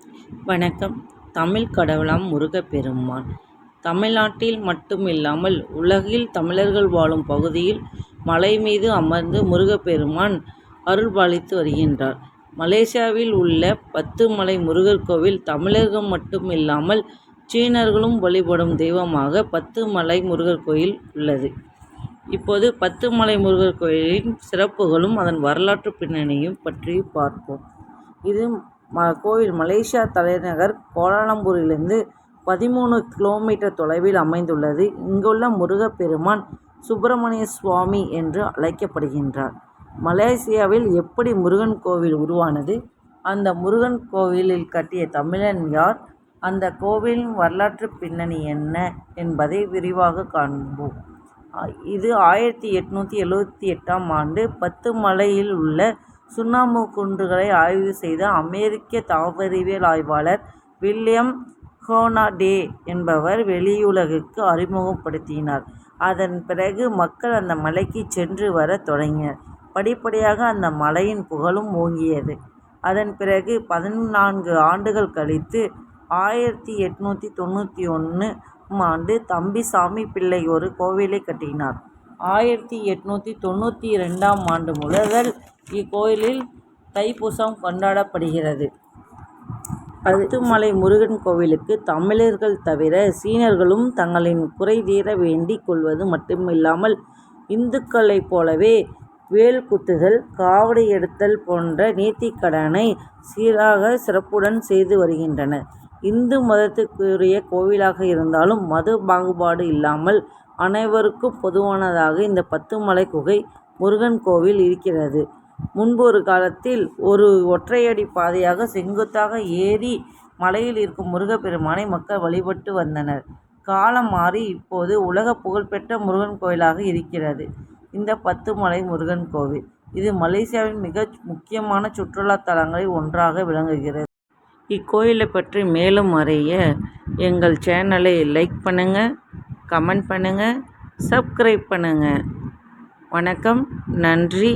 வணக்கம். தமிழ் கடவுளாம் முருகப்பெருமான் தமிழ்நாட்டில் மட்டுமில்லாமல் உலகில் தமிழர்கள் வாழும் பகுதியில் மலை மீது அமர்ந்து முருகப்பெருமான் அருள்பாலித்து வருகின்றார். மலேசியாவில் உள்ள 10 மலை முருகர் கோவில் தமிழர்கள் மட்டுமில்லாமல் சீனர்களும் வழிபடும் தெய்வமாக 10 மலை முருகர் கோயில் உள்ளது. இப்போது 10 மலை முருகர் கோயிலின் சிறப்புகளும் அதன் வரலாற்று பின்னணியும் பற்றி பார்ப்போம். இது கோவில் மலேசியா தலைநகர் கோலாலம்பூரிலிருந்து 13 கிலோமீட்டர் தொலைவில் அமைந்துள்ளது. இங்குள்ள முருகப்பெருமான் சுப்பிரமணிய சுவாமி என்று அழைக்கப்படுகின்றார். மலேசியாவில் எப்படி முருகன் கோவில் உருவானது, அந்த முருகன் கோவிலில் கட்டிய தமிழன் யார், அந்த கோவிலின் வரலாற்று பின்னணி என்ன என்பதை விரிவாக காண்போம். இது 1878ஆம் ஆண்டு 10 மலையில் உள்ள சுண்ணாம்பு குன்றுகளை ஆய்வு செய்த அமெரிக்க தாவரவியல் ஆய்வாளர் வில்லியம் ஹோனாடே என்பவர் வெளியுலகுக்கு அறிமுகப்படுத்தினார். அதன் பிறகு மக்கள் அந்த மலைக்கு சென்று வர தொடங்கினர். படிப்படியாக அந்த மலையின் புகழும் ஓங்கியது. அதன் பிறகு 14 ஆண்டுகள் கழித்து 1891ஆம் ஆண்டு தம்பிசாமி பிள்ளை ஒரு கோவிலை கட்டினார். 1892ஆம் ஆண்டு முதல் இக்கோயிலில் தைப்பூசம் கொண்டாடப்படுகிறது. 10 மலை முருகன் கோவிலுக்கு தமிழர்கள் தவிர சீனர்களும் தங்களின் குறை தீர வேண்டிக் கொள்வது மட்டுமில்லாமல் இந்துக்களைப் போலவே வேல் குத்துதல், காவடி எடுத்தல் போன்ற நேர்த்திக்கடனை சீராக சிறப்புடன் செய்து வருகின்றனர். இந்து மதத்துக்குரிய கோவிலாக இருந்தாலும் மத பாகுபாடு இல்லாமல் அனைவருக்கும் பொதுவானதாக இந்த 10 மலை குகை முருகன் கோவில் இருக்கிறது. முன்பு ஒரு காலத்தில் ஒரு ஒற்றையடி பாதையாக செங்குத்தாக ஏறி மலையில் இருக்கும் முருகப்பெருமானை மக்கள் வழிபட்டு வந்தனர். காலம் மாறி இப்போது உலக புகழ்பெற்ற முருகன் கோயிலாக இருக்கிறது இந்த 10 மலை முருகன் கோவில். இது மலேசியாவின் மிக முக்கியமான சுற்றுலா தலங்களில் ஒன்றாக விளங்குகிறது. இக்கோயிலை பற்றி மேலும் அறிய எங்கள் சேனலை லைக் பண்ணுங்கள், கமெண்ட் பண்ணுங்கள், சப்ஸ்கிரைப் பண்ணுங்கள். வணக்கம், நன்றி.